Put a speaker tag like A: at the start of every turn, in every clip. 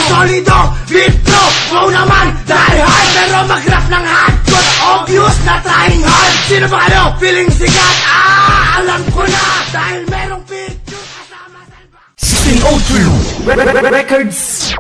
A: solido, beat flow, wow naman, die hard. Pero mag-rap ng hardcore, obvious na trying hard. Sino ba kayo? Feeling sikat? Alam ko na, dahil merong picture kasama sa
B: 1603 Records.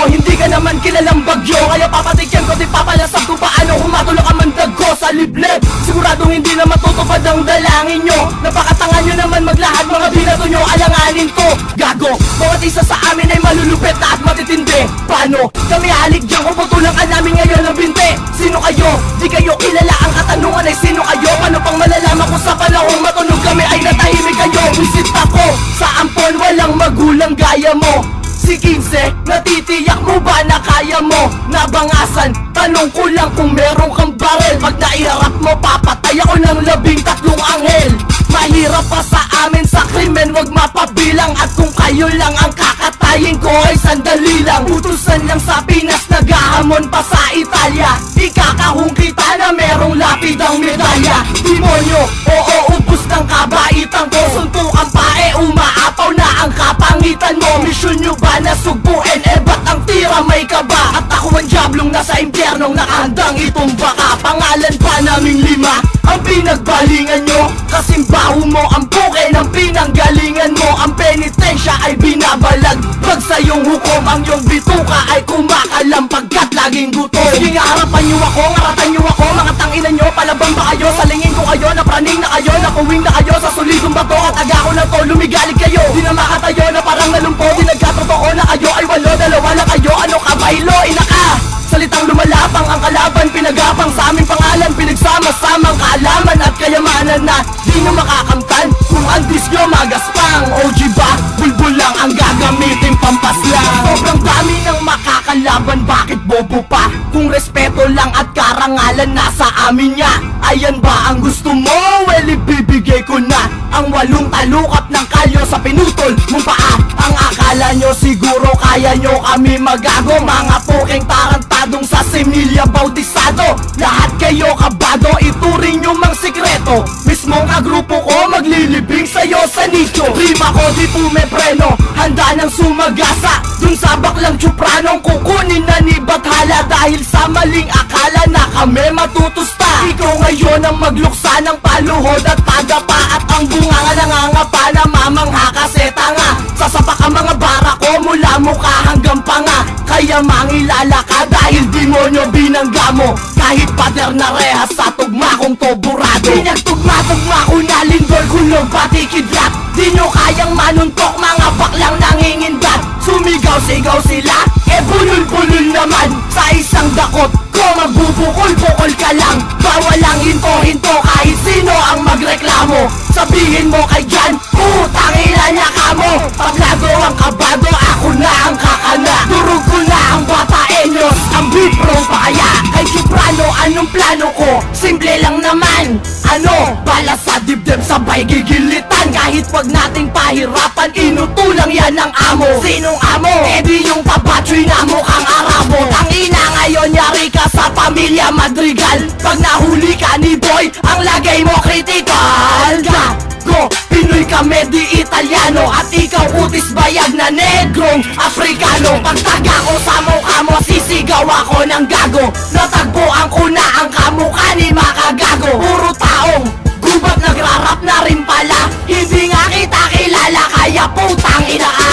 B: Hindi ka naman kilalang bagyo, kaya papatikyan ko, di papalasap kung paano humatulog ang mandag ko sa liblib. Siguradong hindi na matutupad ang dalangin nyo. Napakatangan nyo naman maglahad, mga binato nyo, alanganin ko. Gago, bawat isa sa amin ay malulupit na at matitindi. Paano? Kami halik dyan kung putulang ka namin ngayon ng binte. Sino kayo? Di kayo kilala, ang katanungan ay sino kayo? Paano pang malalaman kung sa panahong matunog kami ay natahimik kayo? Visit ako sa ampon, walang magulang gaya mo. Si 15, natitiyak mo ba na kaya mo nabangasan? Tanong ko lang kung meron kang barel. Pag naiharap mo, papatay ako ng 13 anghel. Mahirap pa sa amin sa krimen, wag mapabilang. At kung kayo lang ang kakatayin ko ay sandali lang. Utusan lang sa Pinas, naghahamon pa sa Italia. Ikakahong kita na merong lapidang medalya. Demonyo, oo, ubus ng kabaitan ko. Suntukan pa umaapaw na ang kapangitan mo. Misyon nyo ba nasugbuin? Ba't ang tira may kaba? At ako ang diablong nasa impyernong nakahandang itumba ka. Pangalan pa naming 5 ang pinagbalingan nyo. Kasimbaho mo ang buke ng pinanggalingan mo. Ang penitensya ay binabalag. Pag sa iyong hukom ang iyong bituka ay kumakalam pagkat laging gutom. Sige nga, harapan nyo ako, ngaratan nyo ako. Mga tanginan nyo, palabang ba kayo? Salingin ko kayo, napraning na kayo, nakuwing na kayo sa solidong bato. At aga ko na to, lumigalig kayo. Di na makatayo na parang nalumpo. Di nagkatotoo na kayo ay 8, 2 na kayo. Ano ka, bailo, ina ka? Salitang lumalapang ang kalaban, pinagapang sa aming pangalan. Pinagsama-samang kaalaman at kayamanan na di nyo makakamtan. Kung ang dis nyo magaspang, OG ba? Bulbul lang ang gagamitin pampaslang. Sobrang dami ng makakalaban, bakit bobo pa? Kung respeto lang at karangalan nasa amin niya. Ayan ba ang gusto mo? Well, ibibigay ko na ang 8 talukap ng kalyo sa pinutol mong paa. Ang akala nyo siguro kaya nyo kami magago. Mga puking tarantadong sa similya bautisado. Lahat kayo kabado, ituring nyo mang sikreto. Mismong agrupo ko maglilibing sa'yo sa nicho. Rima ko di pumepreno, handa nang sumagasa. Dun sa baklang tsupranong kukunin na ni Bathala. Dahil sa maling akala na kami matutusta. Ikaw ngayon ang magluksa ng paluhod at pagapa. At ang bunga nga nangangapa na mamangha kasi tanga. Sasapak ang mga bara ko mula mukha hanggang panga. Kaya mangilala ka dahil demonyo binangga mo. Kahit pader na rehas sa tugma kong to burado. Pinagtugma-tugma ko na lindol, kulog, pati kidlat. Di nyo kayang manuntok, mga baklang nangingindat. Sumigaw-sigaw sila, bulul-bulul naman. Sa isang dakot ko magbubukol-bukol ka lang. Bawal lang hinto-hinto kahit sino ang magreklamo. Sabihin mo kay Jan, putang ina niya ka mo. Paglago ang kabado, ako na ang kakana. Durog ko na ang bataenyos, ang biprong pakaya. Kay Soprano, anong plano ko? Simple lang naman. Ano? Bala sa dibdib, sabay gigilitan. Kahit wag nating pahirapan, inutulang yan ng amo. Sinong amo? Edi yung pabatri na mukhang Arabo. Tangina ngayon, yari ka sa pamilya Madrigal. Pag nahuli ka ni Boy, ang lagay mo critical. Gago, Pinoy kami di Italiano. At ikaw utis bayag na negrong Afrikano. Pag taga ko sa mukha mo, sisigaw ako ng gago. Natagpuan ko na ang kamukha ni Makagago. Puro taong gubat, nagrarap na rin pala. Hindi nga kita kilala, kaya putang ina ka.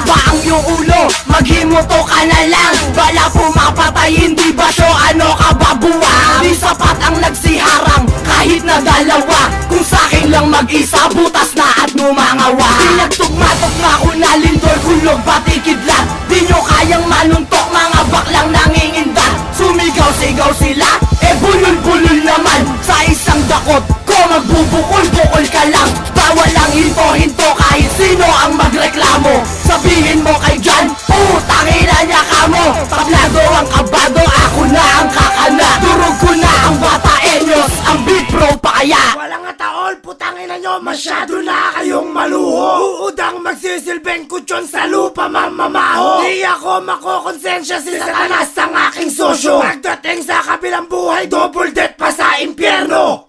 B: Ba ang iyong ulo, maghimuto ka na lang. Bala pumapatay, hindi ba siyo ano ka babuwa? Di sapat ang nagsiharang, kahit na dalawa. Kung sa'kin lang mag-isa, butas na at numangawa. Pinagtugma-tugma ko na lindol, kulog, pati kidlat. Di nyo kayang manuntok, mga baklang nangingindat. Sumigaw-sigaw sila, bulul-bulul naman. Sa isang dakot ko magbubukol-bukol ka lang. Bawal lang hinto-hinto kahit sino ang magreklamo. Sabihin mo kay Jan, putang ina niya ka mo. Tablado ang kabado, ako na ang kakana. Durog ko na
A: masyado na kayong maluho. Uudang magsisilbing kutsyon sa lupa mamamaho. Di ako makokonsensya si Satanas ang aking sosyo. Pagdating sa kabilang buhay, double death pa sa impyerno.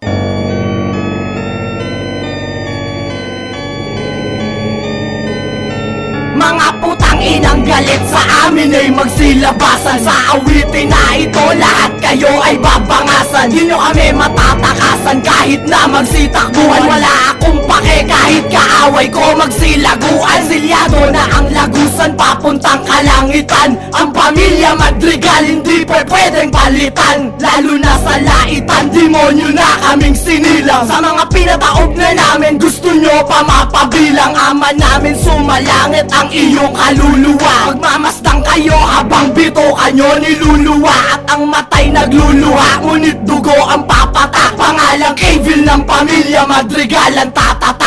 B: Mga putang inang galit sa amin ay magsilabasan. Sa awitin na ito lahat kayo ay babangasan. Di nyo kami matatakasan kahit na magsitakbuhan. Wala akong pake kahit kaaway ko magsilaguan. Silyado na ang lagusan papuntang kalangitan. Ang pamilya Madrigal hindi pwedeng palitan. Lalo na sa laitan, demonyo na kaming sinilang. Sa mga pinataob na namin gusto nyo pa mapabilang. Ama namin sumalangit ang iyong kaluluwa. Magmamasdang kayo habang bito kanyo niluluwa. At ang matay nagluluha, ngunit dugo ang papatak. Pangalang evil ng pamilya Madrigal ang tatata.